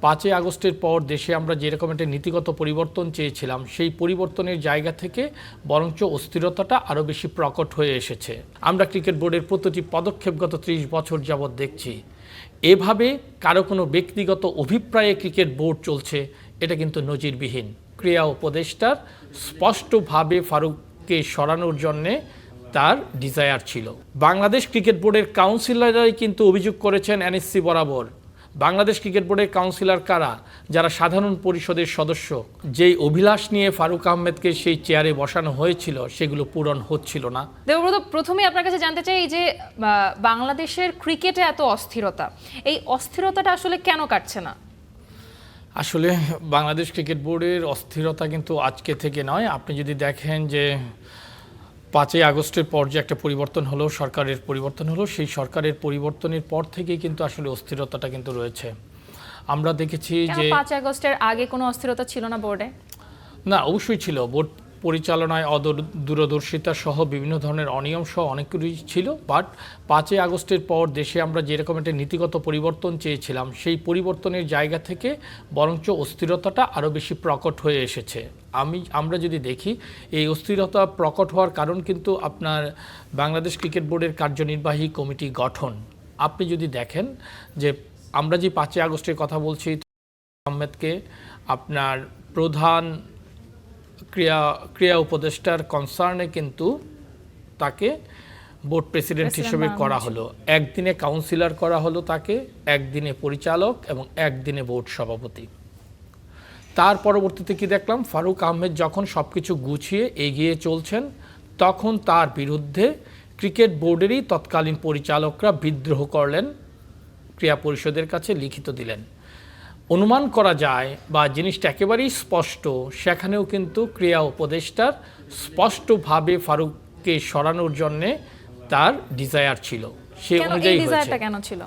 5ই আগস্টের পর দেশে আমরা যেরকম একটা নীতিগত পরিবর্তন চেয়েছিলাম সেই পরিবর্তনের জায়গা থেকে বরঞ্চ অস্থিরতাটা আরও বেশি প্রকট হয়ে এসেছে। আমরা ক্রিকেট বোর্ডের প্রতিটি পদক্ষেপগত 30 বছর যাবৎ দেখছি। এভাবে কারো কোনো ব্যক্তিগত অভিপ্রায়ে ক্রিকেট বোর্ড চলছে, এটা কিন্তু নজিরবিহীন। ক্রীড়া উপদেষ্টার স্পষ্টভাবে ফারুককে সরানোর জন্যে তার ডিজায়ার ছিল। বাংলাদেশ ক্রিকেট বোর্ডের কাউন্সিলররাই কিন্তু অভিযোগ করেছেন এনএসসি বরাবর। বাংলাদেশ ক্রিকেট বোর্ডের কাউন্সিলর কারা? যারা সাধারণ পরিষদের সদস্য। যেই অভিলাষ নিয়ে ফারুক আহমেদকে সেই চেয়ারে বসানো হয়েছিল সেগুলো পূরণ হচ্ছিল না। দেবব্রত, প্রথমেই আপনার কাছে জানতে চাই যে বাংলাদেশের ক্রিকেটে এত অস্থিরতা, এই অস্থিরতাটা আসলে কেন কাটছে না? আসলে বাংলাদেশ ক্রিকেট বোর্ডের অস্থিরতা কিন্তু আজকে থেকে নয়। আপনি যদি দেখেন যে 5ই আগস্টের পর যে একটা পরিবর্তন হলো, সরকারের পরিবর্তন হলো, সেই সরকারের পরিবর্তনের পর থেকেই কিন্তু আসলে অস্থিরতাটা কিন্তু রয়েছে। আমরা দেখেছি যে 5 আগস্টের আগে কোনো অস্থিরতা ছিল না বোর্ডে? না, অবশ্যই ছিল। বোর্ড পরিচালনায় দূরদর্শিতা সহ বিভিন্ন ধরনের অনিয়ম সহ অনেক কিছুই ছিল। বাট 5ই আগস্টের পর দেশে আমরা যেরকম একটা নীতিগত পরিবর্তন চেয়েছিলাম সেই পরিবর্তনের জায়গা থেকে বরঞ্চ অস্থিরতাটা আরও বেশি প্রকট হয়ে এসেছে। আমরা যদি দেখি এই অস্থিরতা প্রকট হওয়ার কারণ কিন্তু আপনার বাংলাদেশ ক্রিকেট বোর্ডের কার্যনির্বাহী কমিটি গঠন। আপনি যদি দেখেন যে আমরা যে 5ই আগস্টের কথা বলছি, আহমেদকে আপনার প্রধান ক্রীড়া উপদেষ্টার কনসার্নে কিন্তু তাকে বোর্ড প্রেসিডেন্ট হিসেবে করা হলো। একদিনে কাউন্সিলর করা হলো তাকে, একদিনে পরিচালক এবং একদিনে বোর্ড সভাপতি। তার পরবর্তীতে কি দেখলাম, ফারুক আহমেদ যখন সব কিছু গুছিয়ে এগিয়ে চলছেন তখন তার বিরুদ্ধে ক্রিকেট বোর্ডেরই তৎকালীন পরিচালকরা বিদ্রোহ করলেন, ক্রীড়া পরিষদের কাছে লিখিত দিলেন। অনুমান করা যায় বা জিনিসটা একেবারেই স্পষ্ট, সেখানেও কিন্তু ক্রীড়া উপদেষ্টার স্পষ্টভাবে ফারুককে সরানোর জন্যে তার ডিজায়ার ছিল। সে অনুযায়ী ডিজায়ারটা কেন ছিল?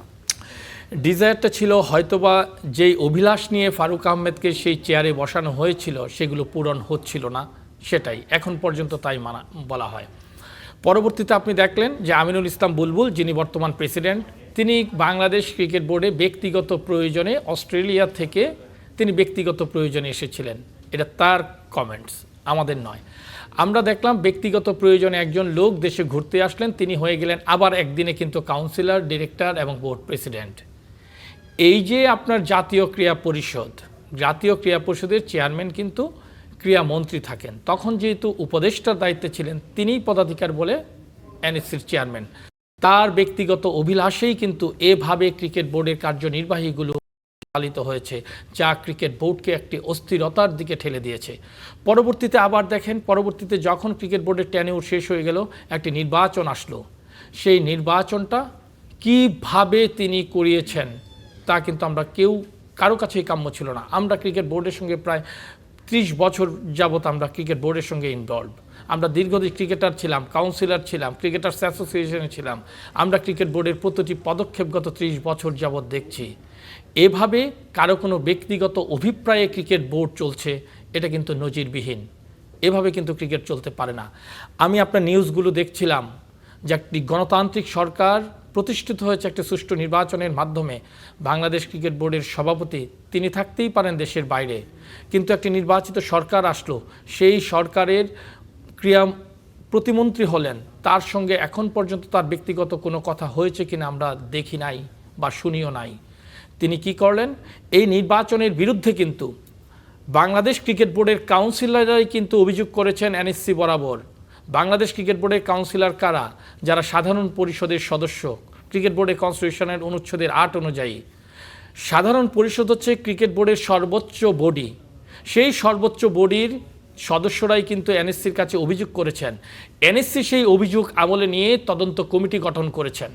ডিজায়ারটা ছিল হয়তোবা যেই অভিলাষ নিয়ে ফারুক আহমেদকে সেই চেয়ারে বসানো হয়েছিল সেগুলো পূরণ হচ্ছিল না, সেটাই এখন পর্যন্ত তাই বলা হয়। পরবর্তীতে আপনি দেখলেন যে আমিনুল ইসলাম বুলবুল, যিনি বর্তমান প্রেসিডেন্ট, তিনি বাংলাদেশ ক্রিকেট বোর্ডে ব্যক্তিগত প্রয়োজনে অস্ট্রেলিয়া থেকে তিনি ব্যক্তিগত প্রয়োজনে এসেছিলেন। এটা তার কমেন্টস, আমাদের নয়। আমরা দেখলাম ব্যক্তিগত প্রয়োজনে একজন লোক দেশে ঘুরতে আসলেন, তিনি হয়ে গেলেন আবার একদিনে কিন্তু কাউন্সিলর, ডিরেক্টর এবং বোর্ড প্রেসিডেন্ট। এই যে আপনার জাতীয় ক্রীড়া পরিষদের চেয়ারম্যান কিন্তু ক্রীড়া মন্ত্রী থাকেন, তখন যেহেতু উপদেষ্টার দায়িত্বে ছিলেন তিনিই পদাধিকার বলে এনএসসির চেয়ারম্যান। তার ব্যক্তিগত অভিলাষেই কিন্তু এভাবে ক্রিকেট বোর্ডের কার্যনির্বাহীগুলো চালিত হয়েছে, যা ক্রিকেট বোর্ডকে একটি অস্থিরতার দিকে ঠেলে দিয়েছে। পরবর্তীতে আবার দেখেন, পরবর্তীতে যখন ক্রিকেট বোর্ডের টেনিউর শেষ হয়ে গেল, একটি নির্বাচন আসলো। সেই নির্বাচনটা কিভাবে তিনি করিয়েছেন তা কিন্তু আমরা কারো কাছেই কাম্য ছিল না। আমরা ক্রিকেট বোর্ডের সঙ্গে প্রায় 30 বছর যাবৎ আমরা ক্রিকেট বোর্ডের সঙ্গে ইনভলভ। আমরা দীর্ঘদিন ক্রিকেটার ছিলাম, কাউন্সিলর ছিলাম, ক্রিকেটার্স অ্যাসোসিয়েশনে ছিলাম। আমরা ক্রিকেট বোর্ডের প্রতিটি পদক্ষেপগত 30 বছর যাবৎ দেখছি। এভাবে কারো কোনো ব্যক্তিগত অভিপ্রায়ে ক্রিকেট বোর্ড চলছে, এটা কিন্তু নজিরবিহীন। এভাবে কিন্তু ক্রিকেট চলতে পারে না। আমি আপনার নিউজগুলো দেখছিলাম যে একটি গণতান্ত্রিক সরকার প্রতিষ্ঠিত হয়েছে একটি সুষ্ঠু নির্বাচনের মাধ্যমে। বাংলাদেশ ক্রিকেট বোর্ডের সভাপতি তিনি থাকতেই পারেন দেশের বাইরে, কিন্তু একটি নির্বাচিত সরকার আসলো, সেই সরকারের ক্রীড়া প্রতিমন্ত্রী হলেন, তার সঙ্গে এখন পর্যন্ত তার ব্যক্তিগত কোনো কথা হয়েছে কিনা আমরা দেখি নাই বা শুনিও নাই। তিনি কি করলেন, এই নির্বাচনের বিরুদ্ধে কিন্তু বাংলাদেশ ক্রিকেট বোর্ডের কাউন্সিলররাই কিন্তু অভিযোগ করেছেন এনএসসি বরাবর। বাংলাদেশ ক্রিকেট বোর্ডের কাউন্সিলর কারা? যারা সাধারণ পরিষদের সদস্য। ক্রিকেট বোর্ডের কনস্টিটিউশনের অনুচ্ছেদের 8 অনুযায়ী সাধারণ পরিষদ হচ্ছে ক্রিকেট বোর্ডের সর্বোচ্চ বডি। সেই সর্বোচ্চ বডির সদস্যরাই কিন্তু এনএসসির কাছে অভিযোগ করেছেন। এনএসসি সেই অভিযোগ আমলে নিয়ে তদন্ত কমিটি গঠন করেছেন।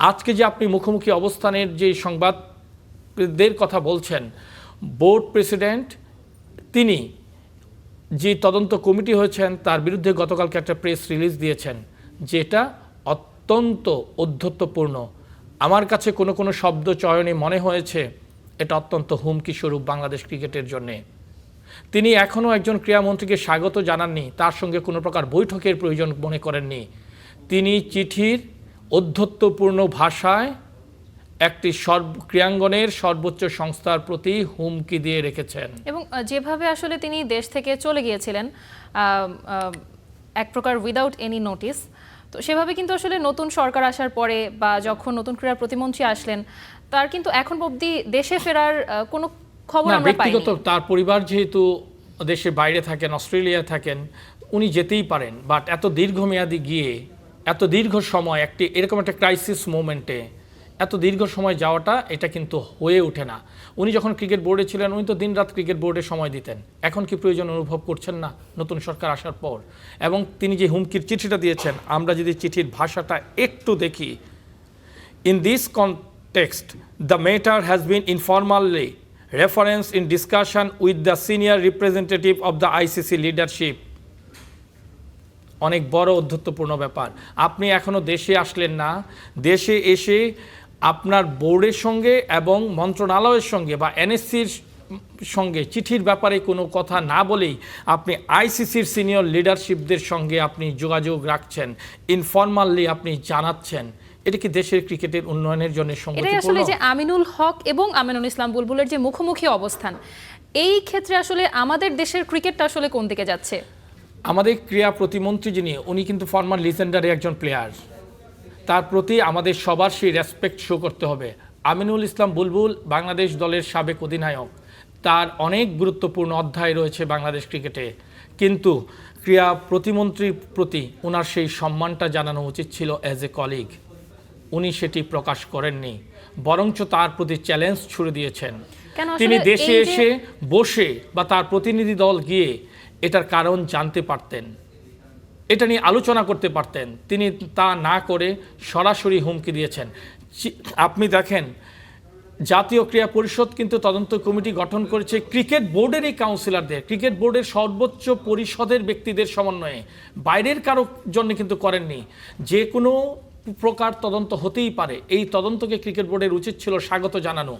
আজকে যে আপনি মুখোমুখি অবস্থানের যে সংবাদদের কথা বলছেন, বোর্ড প্রেসিডেন্ট তিনি যে তদন্ত কমিটি হয়েছেন তার বিরুদ্ধে গতকালকে একটা প্রেস রিলিজ দিয়েছেন, যেটা অত্যন্ত ঔদ্ধত্যপূর্ণ। আমার কাছে কোনো শব্দ চয়নে মনে হয়েছে এটা অত্যন্ত হুমকি স্বরূপ বাংলাদেশ ক্রিকেটের জন্যে। তিনি এখনও একজন ক্রীড়ামন্ত্রীকে স্বাগত জানাননি, তার সঙ্গে কোনো প্রকার বৈঠকের প্রয়োজন মনে করেননি। তিনি চিঠির ঔদ্ধত্যপূর্ণ ভাষায় একটি ক্রীড়াঙ্গনের সর্বোচ্চ সংস্থার প্রতি হুমকি দিয়ে রেখেছেন। এবং যেভাবে আসলে তিনি দেশ থেকে চলে গিয়েছিলেন এক প্রকার উইদাউট এনি নোটিস, তো সেভাবে কিন্তু আসলে নতুন সরকার আসার পরে বা যখন নতুন ক্রীড়া প্রতিমন্ত্রী আসলেন, তার কিন্তু এখন অবধি দেশে ফেরার কোনো খবর না, আমরা পাইনি। ব্যক্তিগত তার পরিবার যেহেতু দেশের বাইরে থাকেন, অস্ট্রেলিয়া থাকেন, উনি যেতেই পারেন, বাট এত দীর্ঘমেয়াদী গিয়ে এত দীর্ঘ সময় একটি এরকম একটা ক্রাইসিস মোমেন্টে এত দীর্ঘ সময় যাওয়াটা এটা কিন্তু হয়ে ওঠে না। উনি যখন ক্রিকেট বোর্ডে ছিলেন উনি তো দিনরাত ক্রিকেট বোর্ডে সময় দিতেন। এখন কি প্রয়োজন অনুভব করছেন না নতুন সরকার আসার পর? এবং তিনি যে হুমকির চিঠিটা দিয়েছেন, আমরা যদি চিঠির ভাষাটা একটু দেখি, in this context the matter has been informally referenced in discussion with the senior representative of the ICC leadership. অনেক বড় অধ্যত্বপূর্ণ ব্যাপার। আপনি এখনো দেশে আসলেন না, দেশে এসে আপনার বোর্ডের সঙ্গে এবং মন্ত্রণালয়ের সঙ্গে বা এনএসসির সঙ্গে চিঠির ব্যাপারে কোনো কথা না বলেই আপনি আইসিসির সিনিয়র লিডারশিপদের সঙ্গে আপনি যোগাযোগ রাখছেন, ইনফরমালি আপনি জানাচ্ছেন। এটা কি দেশের ক্রিকেটের উন্নয়নের জন্য এটাই সংগতিপূর্ণ? আসলে যে আমিনুল হক এবং আমিনুল ইসলাম বুলবুলের যে মুখোমুখি অবস্থান, এই ক্ষেত্রে আসলে আমাদের দেশের ক্রিকেটটা আসলে কোন দিকে যাচ্ছে? আমাদের ক্রীড়া প্রতিমন্ত্রী যিনি, উনি কিন্তু ফরমার লিজেন্ডারি একজন প্লেয়ার। তার প্রতি আমাদের সবার সেই রেসপেক্ট শো করতে হবে। আমিনুল ইসলাম বুলবুল বাংলাদেশ দলের সাবেক অধিনায়ক, তার অনেক গুরুত্বপূর্ণ অধ্যায় রয়েছে বাংলাদেশ ক্রিকেটে, কিন্তু ক্রীড়া প্রতিমন্ত্রীর প্রতি ওনার সেই সম্মানটা জানানো উচিত ছিল অ্যাজ এ কলিগ। উনি সেটি প্রকাশ করেননি, বরঞ্চ তার প্রতি চ্যালেঞ্জ ছুড়ে দিয়েছেন। তিনি দেশে এসে বসে বা তার প্রতিনিধি দল গিয়ে এটার কারণ জানতে পারতেন, এটা নিয়ে আলোচনা করতে পারতেন। তিনি তা না করে সরাসরি হুমকি দিয়েছেন। আপনি দেখেন, জাতীয় ক্রীড়া পরিষদ কিন্তু তদন্ত কমিটি গঠন করেছে ক্রিকেট বোর্ডেরই কাউন্সিলরদের, ক্রিকেট বোর্ডের সর্বোচ্চ পরিষদের ব্যক্তিদের সমন্বয়ে, বাইরের কারো জন্য কিন্তু করেননি। যে কোনো প্রকার তদন্ত হতেই পারে, এই তদন্তকে ক্রিকেট বোর্ডের উচিত ছিল স্বাগত জানানো।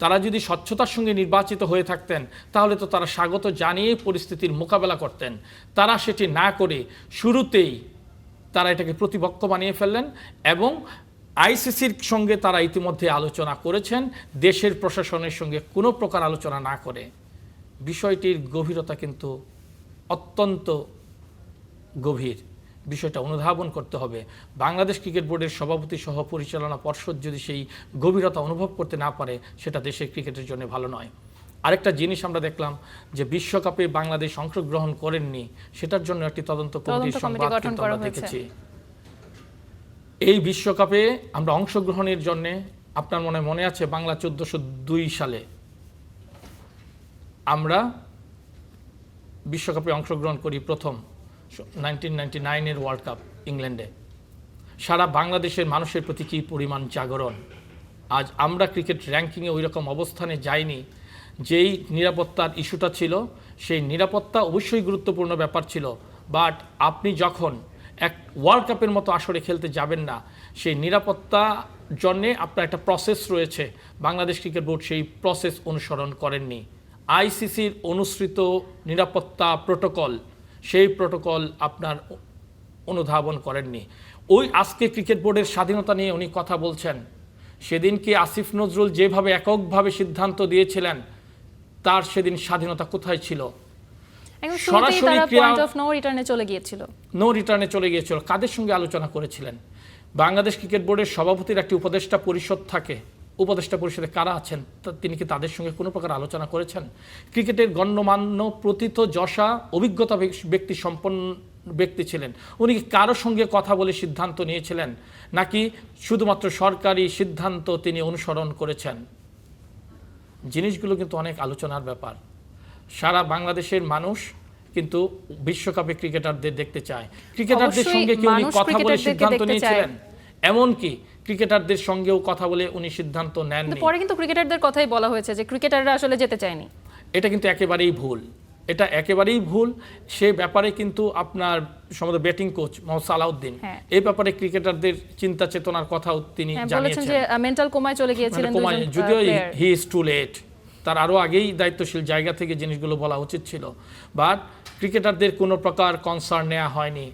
তারা যদি স্বচ্ছতার সঙ্গে নির্বাচিত হয়ে থাকতেন তাহলে তো তারা স্বাগত জানিয়ে পরিস্থিতির মোকাবেলা করতেন। তারা সেটি না করে শুরুতেই তারা এটাকে প্রতিপক্ষ বানিয়ে ফেললেন এবং আইসিসির সঙ্গে তারা ইতিমধ্যে আলোচনা করেছেন, দেশের প্রশাসনের সঙ্গে কোনো প্রকার আলোচনা না করে। বিষয়টির গভীরতা কিন্তু অত্যন্ত গভীর, বিষয়টা অনুধাবন করতে হবে। বাংলাদেশ ক্রিকেট বোর্ডের সভাপতি সহ পরিচালনা পর্ষদ যদি সেই গভীরতা অনুভব করতে না পারে, সেটা দেশের ক্রিকেটের জন্য ভালো নয়। আরেকটা জিনিস আমরা দেখলাম যে বিশ্বকাপে বাংলাদেশ অংশগ্রহণ করেননি, সেটার জন্য একটি তদন্ত কমিটির সংবাদ কিন্তু আমরা দেখেছি। এই বিশ্বকাপে আমরা অংশগ্রহণের জন্য, আপনার মনে আছে বাংলা 1402 সালে আমরা বিশ্বকাপে অংশগ্রহণ করি প্রথম, 1999-এর ওয়ার্ল্ড কাপ ইংল্যান্ডে। সারা বাংলাদেশের মানুষের প্রতি কী পরিমাণ জাগরণ। আজ আমরা ক্রিকেট র্যাঙ্কিংয়ে ওই রকম অবস্থানে যাইনি। যেই নিরাপত্তার ইস্যুটা ছিল, সেই নিরাপত্তা অবশ্যই গুরুত্বপূর্ণ ব্যাপার ছিল, বাট আপনি যখন এক ওয়ার্ল্ড কাপের মতো আসরে খেলতে যাবেন না, সেই নিরাপত্তা জন্যে আপনার একটা প্রসেস রয়েছে। বাংলাদেশ ক্রিকেট বোর্ড সেই প্রসেস অনুসরণ করেননি। আইসিসির অনুসৃত নিরাপত্তা প্রোটোকল, সেই প্রোটোকল আপনার অনুধাবন করেননি। ওই আজকে ক্রিকেট বোর্ডের স্বাধীনতা নিয়ে উনি কথা বলছেন, সেদিনকে আসিফ নজরুল যেভাবে এককভাবে সিদ্ধান্ত দিয়েছিলেন, তার সেদিন স্বাধীনতা কোথায় ছিল? সরাসরি পয়েন্ট অফ নো রিটার্নে চলে গিয়েছিল। নো রিটার্নে চলে গিয়েছিল। কাদের সঙ্গে আলোচনা করেছিলেন? বাংলাদেশ ক্রিকেট বোর্ডের সভাপতির একটি উপদেষ্টা পরিষদ থাকে, উপদেষ্টা পরিষদে কারা আছেন, তিনি কি তাদের সঙ্গে কোনো প্রকার আলোচনা করেছেন? ক্রিকেটের গণ্যমান্য প্রথিত যশা অভিজ্ঞতা ব্যক্তি সম্পন্ন ব্যক্তি ছিলেন, উনি কি কারো সঙ্গে কথা বলে সিদ্ধান্ত নিয়েছিলেন, নাকি শুধুমাত্র সরকারি সিদ্ধান্ত তিনি অনুসরণ করেছেন? জিনিসগুলো কিন্তু অনেক আলোচনার ব্যাপার। সারা বাংলাদেশের মানুষ কিন্তু বিশ্বকাপে ক্রিকেটারদের দেখতে চায়। ক্রিকেটারদের সঙ্গে কি উনি কথা বলে সিদ্ধান্ত নিয়েছিলেন? এমনকি ক্রিকেটারদের সঙ্গেও কথা বলে উনি সিদ্ধান্ত নেননি। পরে কিন্তু ক্রিকেটারদের কথাই বলা হয়েছে যে ক্রিকেটাররা আসলে যেতে চায়নি। এটা কিন্তু একেবারেই ভুল, এটা একেবারেই ভুল। সে ব্যাপারে কিন্তু আপনার সম্ভবত ব্যাটিং কোচ মোহাম্মদ সালাউদ্দিন এই ব্যাপারে ক্রিকেটারদের চিন্তা চেতনার কথাও তিনি জানিয়েছেন যে মেন্টাল কোমায় চলে গিয়েছিলেন দুজন, যদিও হি ইজ টু লেট, তার আরও আগেই দায়িত্বশীল জায়গা থেকে জিনিসগুলো বলা উচিত ছিল। বাট ক্রিকেটারদের কোনো প্রকার কনসার্ন নেওয়া হয়নি।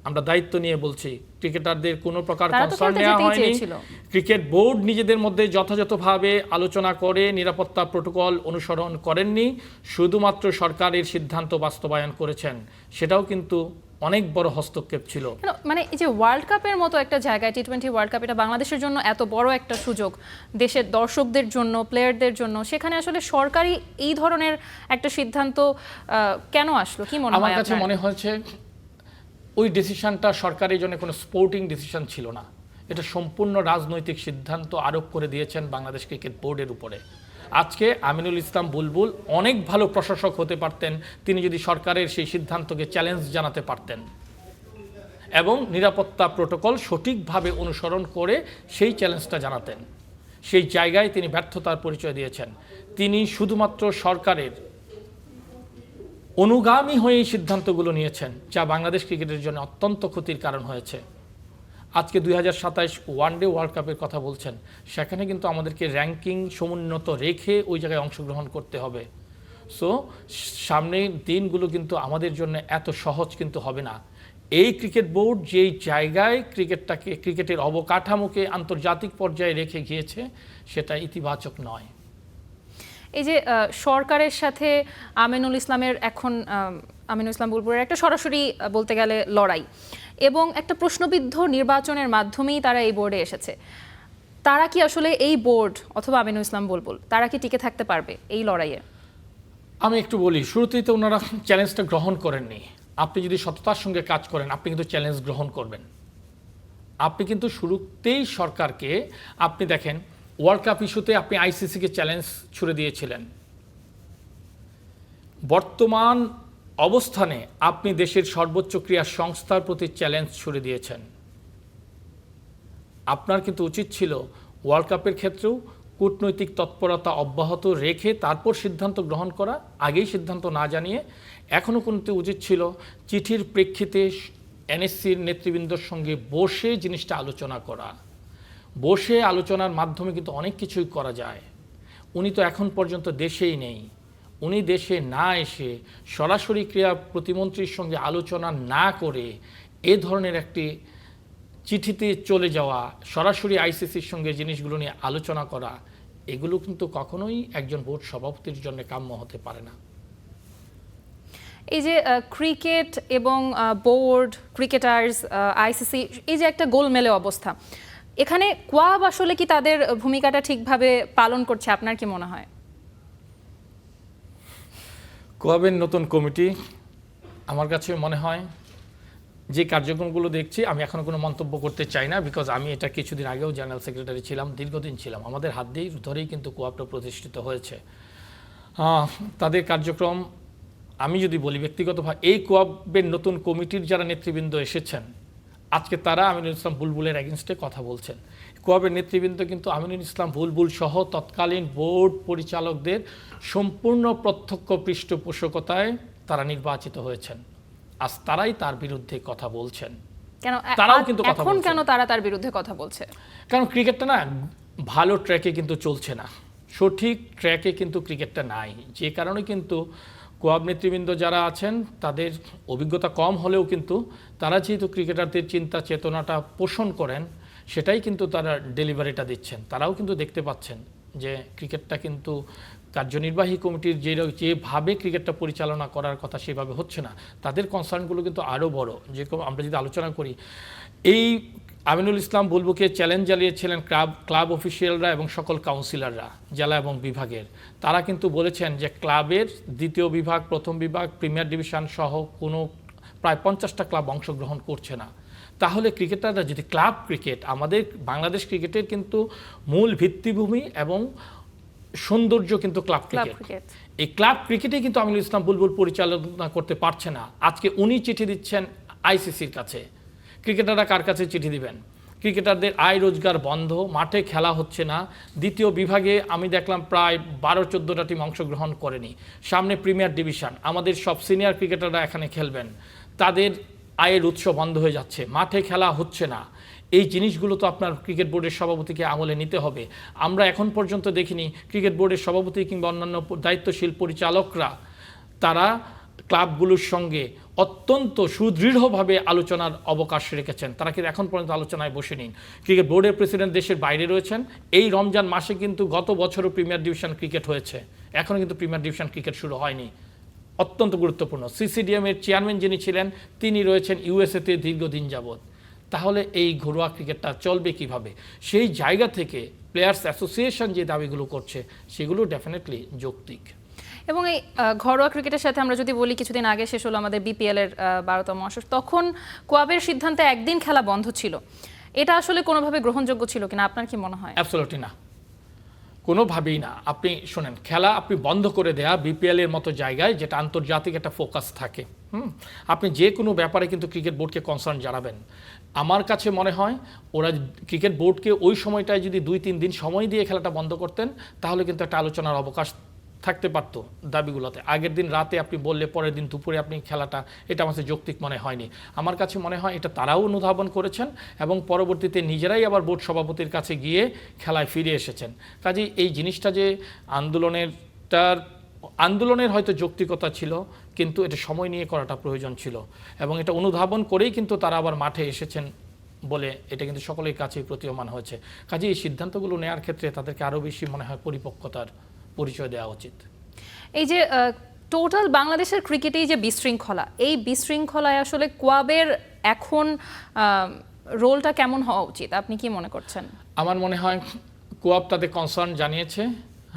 আমরা দায়িত্ব নিয়ে বলছি, ক্রিকেটারদের কোনো প্রকার তারা তো কনসার্ন খেলতে নেওয়া যেতেই হয়নি। চেয়েছিল। ক্রিকেট বোর্ড নিজেদের মধ্যে যথাযথভাবে আলোচনা করে নিরাপত্তা প্রোটোকল অনুসরণ করেননি, শুধুমাত্র সরকারের সিদ্ধান্ত বাস্তবায়ন করেছেন। সেটাও কিন্তু অনেক বড় হস্তক্ষেপ ছিল। কেন, মানে এই যে ওয়ার্ল্ড কাপের মতো একটা জায়গায়, টি-20 ওয়ার্ল্ড কাপ, এটা বাংলাদেশের জন্য এত বড় একটা সুযোগ, দেশের দর্শকদের জন্য, প্লেয়ারদের জন্য, সেখানে আসলে সরকারি এই ধরনের একটা সিদ্ধান্ত কেন আসলো, কি মনে হয় আমার কাছে আপনার? মনে হয়েছে ওই ডিসিশনটা সরকারের জন্য কোনো স্পোর্টিং ডিসিশন ছিল না, এটা সম্পূর্ণ রাজনৈতিক সিদ্ধান্ত আরোপ করে দিয়েছেন বাংলাদেশ ক্রিকেট বোর্ডের উপরে। আজকে আমিনুল ইসলাম বুলবুল অনেক ভালো প্রশাসক হতে পারতেন তিনি যদি সরকারের সেই সিদ্ধান্তকে চ্যালেঞ্জ জানাতে পারতেন এবং নিরাপত্তা প্রোটোকল সঠিকভাবে অনুসরণ করে সেই চ্যালেঞ্জটা জানাতেন। সেই জায়গায় তিনি ব্যর্থতার পরিচয় দিয়েছেন। তিনি শুধুমাত্র সরকারের অনুগামী হয়ে এই সিদ্ধান্তগুলো নিয়েছেন, যা বাংলাদেশ ক্রিকেটের জন্য অত্যন্ত ক্ষতির কারণ হয়েছে। আজকে 2027 ওয়ানডে ওয়ার্ল্ড কাপের কথা বলছেন, সেখানে কিন্তু আমাদেরকে র্যাঙ্কিং সমুন্নত রেখে ওই জায়গায় অংশগ্রহণ করতে হবে। সো সামনের দিনগুলো কিন্তু আমাদের জন্য এত সহজ কিন্তু হবে না। এই ক্রিকেট বোর্ড যেই জায়গায় ক্রিকেটের অবকাঠামোকে আন্তর্জাতিক পর্যায়ে রেখে গিয়েছে, সেটা ইতিবাচক নয়। এই যে সরকারের সাথে আমিনুল ইসলামের এখন আমিনুল ইসলাম বুলবুলের একটা সরাসরি বলতে গেলে লড়াই, এবং একটা প্রশ্নবিদ্ধ নির্বাচনের মাধ্যমেই তারা এই বোর্ডে এসেছে। তারা কি আসলে এই বোর্ড অথবা আমিনুল ইসলাম বুলবুল তারা কি টিকে থাকতে পারবে এই লড়াইয়ে? আমি একটু বলি, শুরুতেই তো ওনারা চ্যালেঞ্জটা গ্রহণ করেননি। আপনি যদি সততার সঙ্গে কাজ করেন, আপনি কিন্তু চ্যালেঞ্জ গ্রহণ করবেন। আপনি কিন্তু শুরুতেই সরকারকে, আপনি দেখেন ওয়ার্ল্ড কাপ ইস্যুতে আপনি আইসিসিকে চ্যালেঞ্জ ছুড়ে দিয়েছিলেন। বর্তমান অবস্থানে আপনি দেশের সর্বোচ্চ ক্রীড়া সংস্থার প্রতি চ্যালেঞ্জ ছুড়ে দিয়েছেন। আপনার কিন্তু উচিত ছিল ওয়ার্ল্ড কাপের ক্ষেত্রেও কূটনৈতিক তৎপরতা অব্যাহত রেখে তারপর সিদ্ধান্ত গ্রহণ করা, আগেই সিদ্ধান্ত না জানিয়ে। এখনও কিন্তু উচিত ছিল চিঠির প্রেক্ষিতে এনএসসির নেতৃবৃন্দর সঙ্গে বসে জিনিসটা আলোচনা করা। বসে আলোচনার মাধ্যমে কিন্তু অনেক কিছুই করা যায়। উনি তো এখন পর্যন্ত দেশেই নেই। উনি দেশে না এসে সরাসরি ক্রীড়া প্রতিমন্ত্রীর সঙ্গে আলোচনা না করে এ ধরনের একটি চিঠিতে চলে যাওয়া, সরাসরি আইসিসির সঙ্গে জিনিসগুলো নিয়ে আলোচনা করা, এগুলো কিন্তু কখনোই একজন বোর্ড সভাপতির জন্য কাম্য হতে পারে না। এই যে ক্রিকেট এবং বোর্ড, ক্রিকেটার্স, আইসিসি, এই যে একটা গোলমেলে অবস্থা, এখানে কোয়াব আসলে কি তাদের ভূমিকাটা ঠিকভাবে পালন করছে, আপনার কি মনে হয়? কোয়াবের নতুন কমিটি, আমার কাছে মনে হয় যে কার্যক্রমগুলো দেখছি, আমি এখনও কোনো মন্তব্য করতে চাই না, বিকজ আমি এটা কিছুদিন আগেও জেনারেল সেক্রেটারি ছিলাম, দীর্ঘদিন ছিলাম। আমাদের হাত দিয়ে ধরেই কিন্তু কোয়াবটা প্রতিষ্ঠিত হয়েছে। তাদের কার্যক্রম আমি যদি বলি ব্যক্তিগতভাবে, এই কোয়াবের নতুন কমিটির যারা নেতৃবৃন্দ এসেছেন, আজকে তারা আমিনুল ইসলাম বুলবুলের এগেনস্টে কথা বলছেন। কোয়াবের নেতৃবৃন্দ কিন্তু আমিনুল ইসলাম বুলবুল সহ তৎকালীন বোর্ড পরিচালকদের সম্পূর্ণ প্রত্যক্ষ পৃষ্ঠপোষকতায় তারা নির্বাচিত হয়েছেন। আজ তারাই তার বিরুদ্ধে কথা বলছেন। কেন তারাও কিন্তু কথা এখন বলছেন। কেন তারা তার বিরুদ্ধে কথা বলছে? কারণ ক্রিকেটটা না ভালো ট্র্যাকে কিন্তু চলছে না, সঠিক ট্র্যাকে কিন্তু ক্রিকেটটা নাই। যে কারণে কিন্তু কোয়াব নেতৃবৃন্দ যারা আছেন তাদের অভিজ্ঞতা কম হলেও কিন্তু তারা যেহেতু ক্রিকেটারদের চিন্তা চেতনাটা পোষণ করেন, সেটাই কিন্তু তারা ডেলিভারিটা দিচ্ছেন। তারাও কিন্তু দেখতে পাচ্ছেন যে ক্রিকেটটা কিন্তু কার্যনির্বাহী কমিটির যেভাবে ক্রিকেটটা পরিচালনা করার কথা সেভাবে হচ্ছে না। তাদের কনসার্নগুলো কিন্তু আরও বড়। যেরকম আমরা যদি আলোচনা করি, এই আমিনুল ইসলাম বুলবুকে চ্যালেঞ্জ জানিয়েছিলেন ক্লাব অফিসিয়ালরা এবং সকল কাউন্সিলররা জেলা এবং বিভাগের। তারা কিন্তু বলেছেন যে ক্লাবের দ্বিতীয় বিভাগ, প্রথম বিভাগ, প্রিমিয়ার ডিভিশন সহ কোনো প্রায় 50টা ক্লাব অংশগ্রহণ করছে না। তাহলে ক্রিকেটাররা যদি ক্লাব ক্রিকেট, আমাদের বাংলাদেশ ক্রিকেটের কিন্তু মূল ভিত্তিভূমি এবং সৌন্দর্য কিন্তু ক্লাব ক্রিকেট। এই ক্লাব ক্রিকেটে কিন্তু আমিনুল ইসলাম বুলবুল পরিচালনা করতে পারছে না। আজকে উনি চিঠি দিচ্ছেন আইসিসির কাছে। ক্রিকেটাররা কার কাছে চিঠি দিবেন? ক্রিকেটারদের আয় রোজগার বন্ধ, মাঠে খেলা হচ্ছে না। দ্বিতীয় বিভাগে আমি দেখলাম প্রায় 12-14টা টিম অংশগ্রহণ করেনি। সামনে প্রিমিয়ার ডিভিশন, আমাদের সব সিনিয়র ক্রিকেটাররা এখানে খেলবেন, তাদের আয়ের উৎস বন্ধ হয়ে যাচ্ছে, মাঠে খেলা হচ্ছে না। এই জিনিসগুলো তো আপনার ক্রিকেট বোর্ডের সভাপতিকে আমলে নিতে হবে। আমরা এখন পর্যন্ত দেখিনি ক্রিকেট বোর্ডের সভাপতি কিংবা অন্যান্য দায়িত্বশীল পরিচালকরা তারা ক্লাবগুলোর সঙ্গে অত্যন্ত সুদৃঢ়ভাবে আলোচনার অবকাশ রেখেছেন। তারা কিন্তু এখন পর্যন্ত আলোচনায় বসে নিন। ক্রিকেট বোর্ডের প্রেসিডেন্ট দেশের বাইরে রয়েছেন। এই রমজান মাসে কিন্তু গত বছরও প্রিমিয়ার ডিভিশন ক্রিকেট হয়েছে, এখনও কিন্তু প্রিমিয়ার ডিভিশন ক্রিকেট শুরু হয়নি। অত্যন্ত গুরুত্বপূর্ণ। সিসিডিএম এর চেয়ারম্যান যিনি ছিলেন তিনি রয়েছেন ইউএসএতে দীর্ঘদিন যাবৎ। তাহলে এই ঘরোয়া ক্রিকেটটা চলবে কিভাবে? সেই জায়গা থেকে প্লেয়ার্স অ্যাসোসিয়েশন যে দাবিগুলো করছে সেগুলো ডেফিনেটলি যৌক্তিক। এবং এই ঘরোয়া ক্রিকেটের সাথে আমরা যদি বলি, কিছুদিন আগে শেষ হলো আমাদের বিপিএল এর 12তম আসর, তখন কোয়াবের সিদ্ধান্তে একদিন খেলা বন্ধ ছিল। এটা আসলে কোনোভাবে গ্রহণযোগ্য ছিল কিনা, আপনার কি মনে হয়? অ্যাবসলিউটলি না, কোনোভাবেই না। আপনি শোনেন, খেলা আপনি বন্ধ করে দেয়া বিপিএল এর মতো জায়গায়, যেটা আন্তর্জাতিক একটা ফোকাস থাকে, আপনি যে কোনো ব্যাপারে কিন্তু ক্রিকেট বোর্ডকে কনসার্ন জানাবেন। আমার কাছে মনে হয় ওরা ক্রিকেট বোর্ডকে ওই সময়টায় যদি 2-3 দিন সময় দিয়ে খেলাটা বন্ধ করতেন তাহলে কিন্তু একটা আলোচনার অবকাশ থাকতে পারত দাবিগুলোতে। আগের দিন রাতে আপনি বললে পরের দিন দুপুরে আপনি খেলাটা, এটা আমার যৌক্তিক মনে হয়নি। আমার কাছে মনে হয় এটা তারাও অনুধাবন করেছেন এবং পরবর্তীতে নিজেরাই আবার বোর্ড সভাপতির কাছে গিয়ে খেলায় ফিরে এসেছেন। কাজেই এই জিনিসটা যে আন্দোলনের হয়তো যৌক্তিকতা ছিল, কিন্তু এটা সময় নিয়ে করাটা প্রয়োজন ছিল এবং এটা অনুধাবন করেই কিন্তু তারা আবার মাঠে এসেছেন বলে এটা কিন্তু সকলের কাছেই প্রতীয়মান হয়েছে। কাজেই এই সিদ্ধান্তগুলো নেওয়ার ক্ষেত্রে তাদেরকে আরও বেশি মনে হয় পরিপক্কতার পরিচয় দেওয়া উচিত। এই যে টোটাল বাংলাদেশের ক্রিকেটেই যে বিশৃঙ্খলা, এই বিশৃঙ্খলায় আসলে কোয়াবের এখন রোলটা কেমন হওয়া উচিত, আপনি কি মনে করছেন? আমার মনে হয় কোয়াব তাদের কনসার্ন জানিয়েছে।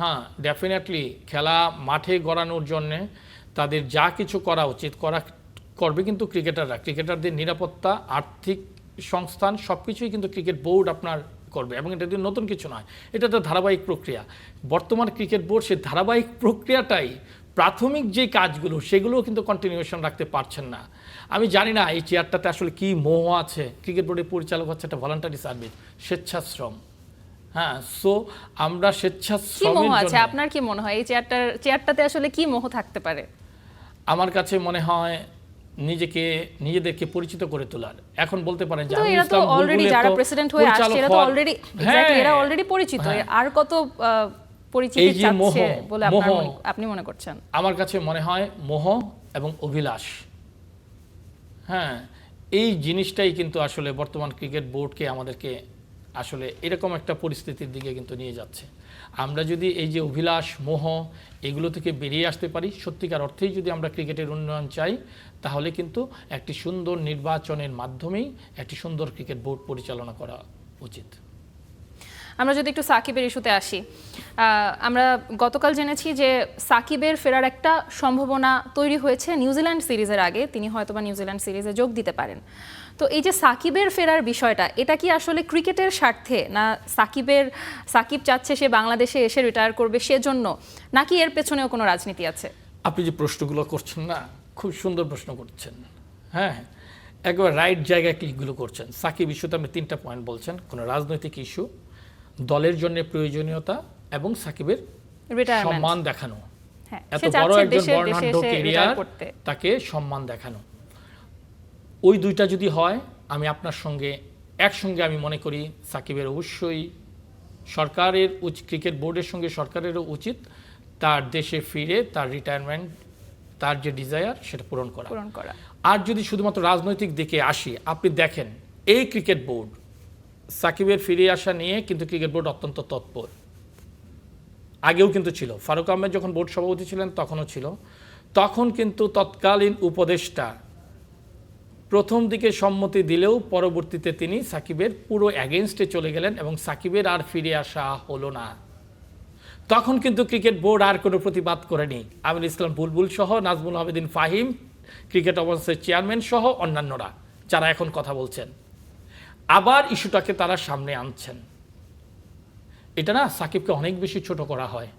হ্যাঁ, ডেফিনেটলি খেলা মাঠে গড়ানোর জন্যে তাদের যা কিছু করা উচিত করবে, কিন্তু ক্রিকেটারদের নিরাপত্তা, আর্থিক সংস্থান সব কিছুই কিন্তু ক্রিকেট বোর্ড আপনার করবে এবং এটা নতুন কিছু নয়, এটা তো ধারাবাহিক প্রক্রিয়া। বর্তমান ক্রিকেট বোর্ড সে ধারাবাহিক প্রক্রিয়াটাই, প্রাথমিক যে কাজগুলো সেগুলোও কিন্তু কন্টিনিউশন রাখতে পারছেন না। আমি জানি না এই চেয়ারটাতে আসলে কি মোহ আছে। ক্রিকেট বোর্ডের পরিচালক হচ্ছে একটা ভলান্টারি সার্ভিস, স্বেচ্ছাশ্রম। হ্যাঁ, সো আমরা স্বেচ্ছাশ্রমের জন্য, আপনার কি মনে হয় এই চেয়ারটাতে আসলে কি মোহ থাকতে পারে? আমার কাছে মনে হয় নিজেদেরকে পরিচিত করে তোলার। এখন বলতে পারেন যে এরা তো অলরেডি যারা প্রেসিডেন্ট হয়ে আসছে এরা তো অলরেডি এক্স্যাক্টলি এরা অলরেডি পরিচিত। আর কত পরিচিতি চাচ্ছে বলে আপনি মনে করছেন? আমার কাছে মনে হয় মোহ এবং অভিলাষ, হ্যাঁ, এই জিনিসটাই কিন্তু আসলে বর্তমান ক্রিকেট বোর্ডকে আমাদেরকে আসলে এরকম একটা পরিস্থিতির দিকে কিন্তু নিয়ে যাচ্ছে। আমরা যদি এই যে অভিলাষ, মোহ এগুলো থেকে বেরিয়ে আসতে পারি, সত্যিকার অর্থেই যদি আমরা ক্রিকেটের উন্নয়ন চাই, তাহলে কিন্তু একটি সুন্দর নির্বাচনের মাধ্যমেই একটি সুন্দর ক্রিকেট বোর্ড পরিচালনা করা উচিত। আমরা যদি একটু সাকিবের ইস্যুতে আসি, আমরা গতকাল জেনেছি যে সাকিবের ফেরার একটা সম্ভাবনা তৈরি হয়েছে নিউজিল্যান্ড সিরিজের আগে। তিনি হয়তোবা নিউজিল্যান্ড সিরিজে যোগ দিতে পারেন। তো এই যে সাকিবের ফেরার বিষয়টা, এটা কি আসলে ক্রিকেটের স্বার্থে, না সাকিব চাচ্ছে সে বাংলাদেশে এসে রিটায়ার করবে সেজন্য, নাকি এর পেছনেও কোনো রাজনীতি আছে? আপনি যে প্রশ্নগুলো করছেন না, খুব সুন্দর প্রশ্ন করছেন। হ্যাঁ, একবার রাইট জায়গায় ক্লিকগুলো করছেন। সাকিব ইস্যুতে আপনি 3টা পয়েন্ট বলছেন, কোনো রাজনৈতিক ইস্যু, দলের জন্য প্রয়োজনীয়তা এবং সাকিবের সম্মান দেখানো। এত বড় একজন বর্ণাঢ্য ক্যারিয়ার, তাকে সম্মান দেখানো। ওই দুইটা যদি হয়, আমি আপনার সঙ্গে একসঙ্গে আমি মনে করি সাকিবের অবশ্যই সরকারের ক্রিকেট বোর্ডের সঙ্গে সরকারেরও উচিত তার দেশে ফিরে তার রিটায়ারমেন্ট, তার যে ডিজায়ার সেটা পূরণ করা। আর যদি শুধুমাত্র রাজনৈতিক দিকে আসি, আপনি দেখেন এই ক্রিকেট বোর্ড সাকিবের ফিরে আসা নিয়ে কিন্তু ক্রিকেট বোর্ড অত্যন্ত তৎপর। আগেও কিন্তু ছিল, ফারুক আহমেদ যখন বোর্ড সভাপতি ছিলেন তখনও ছিল। তখন কিন্তু তৎকালীন উপদেষ্টা প্রথম দিকে সম্মতি দিলেও পরবর্তীতে তিনি সাকিবের পুরো অ্যাগেনস্টে চলে গেলেন এবং সাকিবের আর ফিরে আসা হলো না। তখন কিন্তু ক্রিকেট বোর্ড আর কোনো প্রতিবাদ করেনি। আমিনুল ইসলাম বুলবুল সহ, নাজমুল আবেদিন ফাহিম, ক্রিকেট অফিসের চেয়ারম্যান সহ অন্যান্যরা যারা এখন কথা বলছেন, আবার ইস্যুটাকে তারা সামনে আনছেন। এটা না সাকিবকে অনেক বেশি ছোট করা হয়।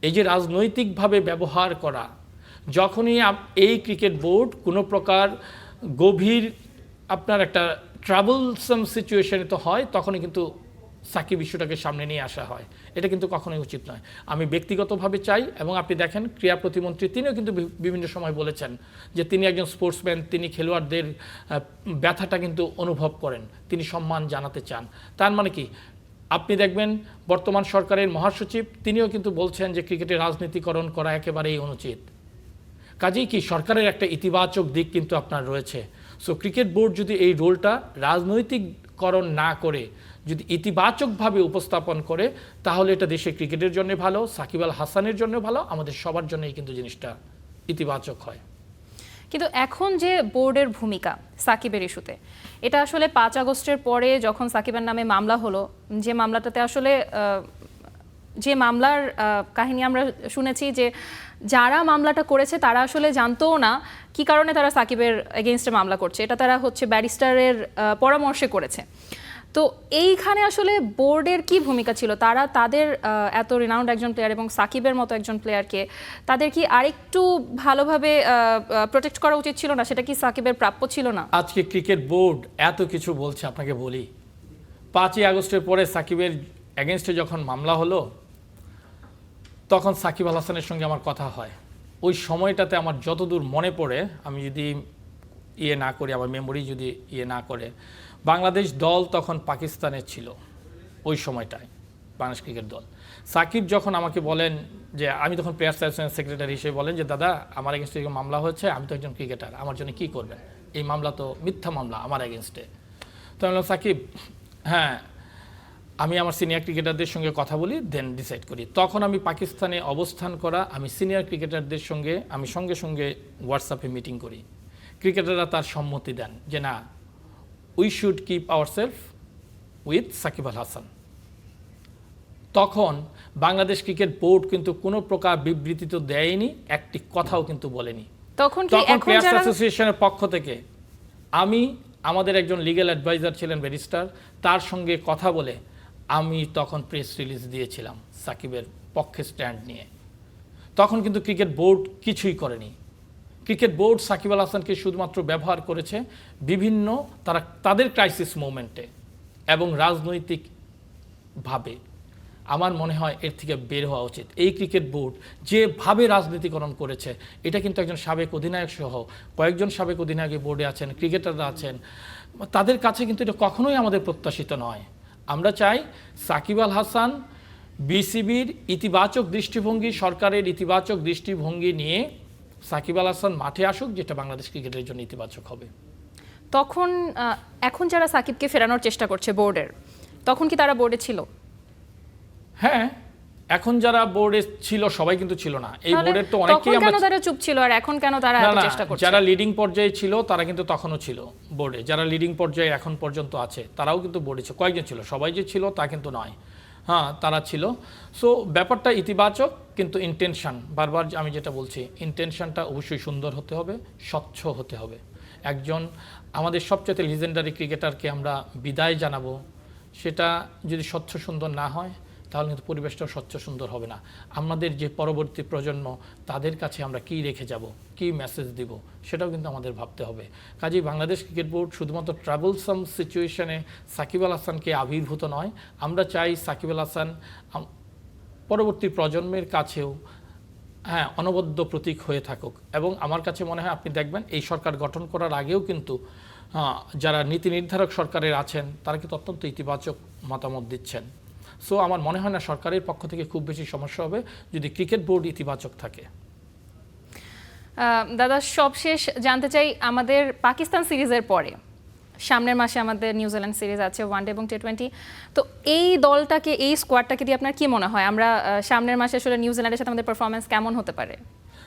এই যে রাজনৈতিকভাবে ব্যবহার করা, যখনই এই ক্রিকেট বোর্ড কোনো প্রকার গভীর আপনার একটা ট্রাবলসাম সিচুয়েশনে তো হয়, তখনই কিন্তু সাকিব ইস্যুটাকে সামনে নিয়ে আসা হয়। এটা কিন্তু কখনোই উচিত নয়। আমি ব্যক্তিগতভাবে চাই, এবং আপনি দেখেন ক্রীড়া প্রতিমন্ত্রী তিনিও কিন্তু বিভিন্ন সময় বলেছেন যে তিনি একজন স্পোর্টসম্যান, তিনি খেলোয়াড়দের ব্যথাটা কিন্তু অনুভব করেন, তিনি সম্মান জানাতে চান। তার মানে কি, আপনি দেখবেন বর্তমান সরকারের মহাসচিব তিনিও কিন্তু বলছেন যে ক্রিকেটের রাজনীতিকরণ করা একেবারেই অনুচিত। কাজেই কি সরকারের একটা ইতিবাচক দিক কিন্তু আপনার রয়েছে। সো ক্রিকেট বোর্ড যদি এই রোলটা রাজনৈতিককরণ না করে যদি ইতিবাচকভাবে উপস্থাপন করে, তাহলে এটা দেশের ক্রিকেটের জন্য ভালো, সাকিব আল হাসানের জন্য ভালো, আমাদের সবার জন্যই কিন্তু জিনিসটা ইতিবাচক হয়। কিন্তু এখন যে বোর্ডের ভূমিকা সাকিবের ইস্যুতে, এটা আসলে 5 আগস্টের পরে যখন সাকিবের নামে মামলা হলো, যে মামলাটাতে আসলে যে মামলার কাহিনী আমরা শুনেছি যে যারা মামলাটা করেছে তারা আসলে জানতোও না কি কারণে তারা সাকিবের এগেইনস্টে মামলা করছে, এটা তারা হচ্ছে ব্যারিস্টারের পরামর্শে করেছে। তো এইখানে আসলে বোর্ডের কি ভূমিকা ছিল? তারা তাদের এত রিনাউন্ড একজন প্লেয়ার এবং সাকিবের মতো একজন প্লেয়ারকে তাদের কি আরেকটু ভালোভাবে প্রোটেক্ট করা উচিত ছিল না? সেটা কি সাকিবের প্রাপ্য ছিল না? আজকে ক্রিকেট বোর্ড এত কিছু বলছে, আপনাকে বলি 5ই আগস্টের পরে সাকিবের এগেনস্টে যখন মামলা হলো, তখন সাকিব আল হাসানের সঙ্গে আমার কথা হয়। ওই সময়টাতে আমার যতদূর মনে পড়ে, আমি যদি না করি, আমার মেমোরি যদি না করে, বাংলাদেশ দল তখন পাকিস্তানের ছিল ওই সময়টায়, বাংলাদেশ ক্রিকেট দল। সাকিব যখন আমাকে বলেন যে, আমি তখন প্লেয়ার্স অ্যাসোসিয়েশন সেক্রেটারি হিসেবে বলেন যে, দাদা আমার এগেনস্টে মামলা হয়েছে, আমি তো একজন ক্রিকেটার, আমার জন্য কী করবেন? এই মামলা তো মিথ্যা মামলা আমার এগেনস্টে। তো আমি বললাম, সাকিব হ্যাঁ আমি আমার সিনিয়র ক্রিকেটারদের সঙ্গে কথা বলি, দেন ডিসাইড করি। তখন আমি পাকিস্তানে অবস্থান করা আমি সিনিয়র ক্রিকেটারদের সঙ্গে আমি সঙ্গে সঙ্গে হোয়াটসঅ্যাপে মিটিং করি। ক্রিকেটাররা তার সম্মতি দেন যে না, we should keep our self with Shakib Al Hasan. তখন বাংলাদেশ ক্রিকেট বোর্ড কিন্তু কোনো প্রকার বিবৃতি তো দেয়নি, একটি কথাও কিন্তু বলেনি। তখন প্লেয়ার্স অ্যাসোসিয়েশনের পক্ষ থেকে আমি, আমাদের একজন লিগ্যাল অ্যাডভাইজার ছিলেন ব্যারিস্টার, তার সঙ্গে কথা বলে আমি তখন প্রেস রিলিজ দিয়েছিলাম সাকিবের পক্ষে স্ট্যান্ড নিয়ে। তখন কিন্তু ক্রিকেট বোর্ড কিছুই করেনি। ক্রিকেট বোর্ড সাকিব আল হাসানকে শুধুমাত্র ব্যবহার করেছে বিভিন্ন তাদের ক্রাইসিস মোমেন্টে এবং রাজনৈতিকভাবে। আমার মনে হয় এর থেকে বের হওয়া উচিত। এই ক্রিকেট বোর্ড যেভাবে রাজনীতিকরণ করেছে, এটা কিন্তু একজন সাবেক অধিনায়ক সহ কয়েকজন সাবেক অধিনায়ক বোর্ডে আছেন, ক্রিকেটাররা আছেন, তাদের কাছে কিন্তু এটা কখনোই আমাদের প্রত্যাশিত নয়। আমরা চাই সাকিব আল হাসান বিসিবির ইতিবাচক দৃষ্টিভঙ্গি, সরকারের ইতিবাচক দৃষ্টিভঙ্গি নিয়ে সাকিব আল হাসান মাঠে আসুক, যেটা বাংলাদেশ ক্রিকেটের জন্য ইতিবাচক হবে। তখন এখন যারা সাকিবকে ফেরানোর চেষ্টা করছে বোর্ডের, তখন কি তারা বোর্ডে ছিল? হ্যাঁ, এখন যারা বোর্ডে ছিল সবাই কিন্তু ছিল না। এই বোর্ডের তো অনেকেই আমরা, কেন তারা চুপ ছিল আর এখন কেন তারা এত চেষ্টা করছে? যারা লিডিং পর্যায়ে ছিল তারা কিন্তু তখনও ছিল বোর্ডে, যারা লিডিং পর্যায়ে এখন পর্যন্ত আছে তারাও কিন্তু বোর্ডে ছিল, কয়েকজন ছিল, সবাই যে ছিল তা কিন্তু নয়। হ্যাঁ, তারা ছিল। সো ব্যাপারটা ইতিবাচক, কিন্তু ইন্টেনশন, বারবার আমি যেটা বলছি, ইন্টেনশনটা অবশ্যই সুন্দর হতে হবে, স্বচ্ছ হতে হবে। একজন আমাদের সবচেয়ে লিজেন্ডারি ক্রিকেটারকে আমরা বিদায় জানাবো, সেটা যদি স্বচ্ছ সুন্দর না হয় তাহলে কিন্তু পরিবেশটাও স্বচ্ছ সুন্দর হবে না। আমাদের যে পরবর্তী প্রজন্ম, তাদের কাছে আমরা কি রেখে যাব, কি মেসেজ দিব, সেটাও কিন্তু আমাদের ভাবতে হবে। কাজেই বাংলাদেশ ক্রিকেট বোর্ড শুধুমাত্র ট্রাভেলসাম সিচুয়েশনে সাকিব আল হাসানকে আবির্ভূত নয়, আমরা চাই সাকিব আল হাসান পরবর্তী প্রজন্মের কাছেও অনবদ্য প্রতীক হয়ে থাকুক। এবং আমার কাছে মনে হয় আপনি দেখবেন এই সরকার গঠন করার আগেও কিন্তু যারা নীতি নির্ধারক সরকারের আছেন তারা কিন্তু অত্যন্ত ইতিবাচক মতামত দিচ্ছেন। সো আমার মনে হয় না সরকারের পক্ষ থেকে খুব বেশি সমস্যা হবে যদি ক্রিকেট বোর্ড ইতিবাচক থাকে। দাদা, সবশেষ জানতে চাই, আমাদের পাকিস্তান সিরিজের পরে সামনের মাসে আমাদের নিউজিল্যান্ড সিরিজ আছে, ওয়ানডে এবং টি20। তো এই দলটাকে, এই স্কোয়াডটাকে দিয়ে আপনার কি মনে হয় আমরা সামনের মাসে আসলে নিউজিল্যান্ডের সাথে আমাদের পারফরমেন্স কেমন হতে পারে?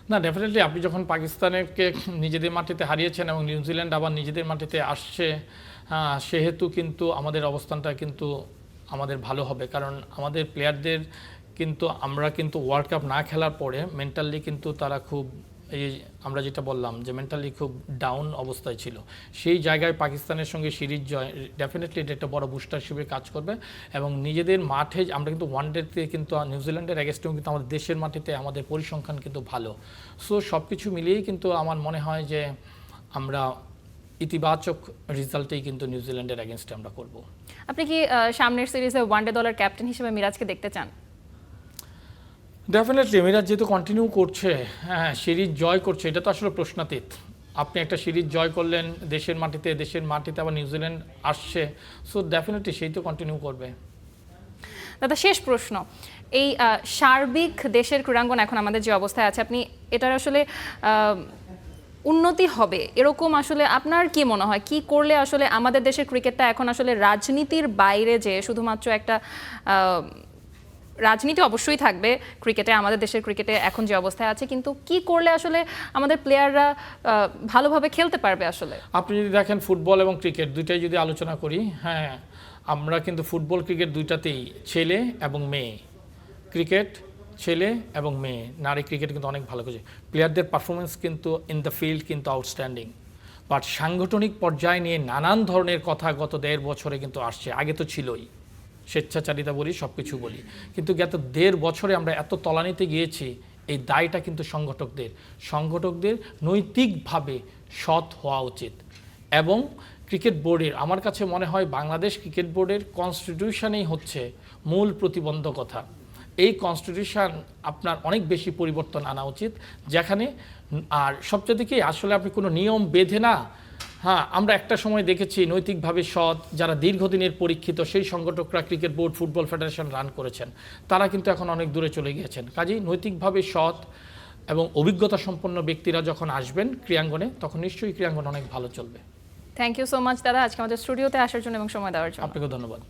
না, ডেফিনেটলি আপনি যখন পাকিস্তানকে নিজেদের মাটিতে হারিয়েছেন এবং নিউজিল্যান্ড আবার নিজেদের মাটিতে আসছে, সেহেতু কিন্তু আমাদের অবস্থানটা কিন্তু আমাদের ভালো হবে। কারণ আমাদের প্লেয়ারদের কিন্তু আমরা কিন্তু ওয়ার্ল্ড কাপ না খেলার পরে মেন্টালি কিন্তু তারা খুব, এই আমরা যেটা বললাম যে মেন্টালি খুব ডাউন অবস্থায় ছিল, সেই জায়গায় পাকিস্তানের সঙ্গে সিরিজ জয় ডেফিনেটলি এটা একটা বড় বুস্টার হিসেবে কাজ করবে। এবং নিজেদের মাঠে আমরা কিন্তু ওয়ানডেতে কিন্তু নিউজিল্যান্ডের এগেস্টেও কিন্তু আমাদের দেশের মাটিতে আমাদের পরিসংখ্যান কিন্তু ভালো। সো সব কিছু মিলিয়েই কিন্তু আমার মনে হয় যে আমরা ইতিবাচক রেজাল্টেই কিন্তু নিউজিল্যান্ডের এগেনস্টে আমরা করব। আপনি কি সামনের সিরিজে ওয়ানডে দলের ক্যাপ্টেন হিসেবে মিরাজকে দেখতে চান? ডেফিনেটলি মিরাজ যেহেতু কন্টিনিউ করছে, সিরিজ জয় করছে, এটা তো আসলে প্রশ্নাতীত। আপনি একটা সিরিজ জয় করলেন দেশের মাটিতে আবার নিউজিল্যান্ড আসছে, সো ডেফিনেটলি সেই তো কন্টিনিউ করবে। দাদা, শেষ প্রশ্ন, এই সার্বিক দেশের ক্রীড়াঙ্গন এখন আমাদের যে অবস্থায় আছে, আপনি এটার আসলে উন্নতি হবে এরকম আসলে আপনার কি মনে হয়, কি করলে আসলে আমাদের দেশের ক্রিকেটটা এখন আসলে রাজনীতির বাইরে যে শুধুমাত্র একটা রাজনীতি অবশ্যই থাকবে ক্রিকেটে, আমাদের দেশের ক্রিকেটে এখন যে অবস্থায় আছে, কিন্তু কি করলে আসলে আমাদের প্লেয়াররা ভালোভাবে খেলতে পারবে আসলে? আপনি যদি দেখেন ফুটবল এবং ক্রিকেট দুইটাই যদি আলোচনা করি, হ্যাঁ আমরা কিন্তু ফুটবল ক্রিকেট দুইটাতেই ছেলে এবং মেয়ে, ক্রিকেট ছেলে এবং মেয়ে, নারী ক্রিকেট কিন্তু অনেক ভালো করছে, প্লেয়ারদের পারফরমেন্স কিন্তু ইন দ্য ফিল্ড কিন্তু আউটস্ট্যান্ডিং। বাট সাংগঠনিক পর্যায়ে নিয়ে নানান ধরনের কথা গত 1.5 বছরে কিন্তু আসছে, আগে তো ছিলই, স্বেচ্ছাচারিতা বলি সব কিছু বলি, কিন্তু গত 1.5 বছরে আমরা এত তলানিতে গিয়েছি, এই দায়টা কিন্তু সংগঠকদের নৈতিকভাবে সৎ হওয়া উচিত। এবং ক্রিকেট বোর্ডের, আমার কাছে মনে হয় বাংলাদেশ ক্রিকেট বোর্ডের কনস্টিটিউশনেই হচ্ছে মূল প্রতিবন্ধকতা। এই কনস্টিটিউশন আপনার অনেক বেশি পরিবর্তন আনা উচিত, যেখানে আর সবচেয়ে কি আসলে আপনি কোনো নিয়ম বেঁধে না, হ্যাঁ আমরা একটা সময় দেখেছি নৈতিকভাবে সৎ যারা দীর্ঘদিনের পরীক্ষিত সেই সংগঠকরা cricket board, football federation run করেছেন, তারা কিন্তু এখন অনেক দূরে চলে গিয়েছেন। কাজেই নৈতিকভাবে সৎ এবং অভিজ্ঞতা সম্পন্ন ব্যক্তিরা যখন আসবেন ক্রীড়াঙ্গনে, তখন নিশ্চয়ই ক্রীড়াঙ্গন অনেক ভালো চলবে। থ্যাংক ইউ সো মাচ দাদা, আজকে আমাদের স্টুডিওতে আসার জন্য এবং সময় দেওয়ার জন্য। আপনাকে ধন্যবাদ।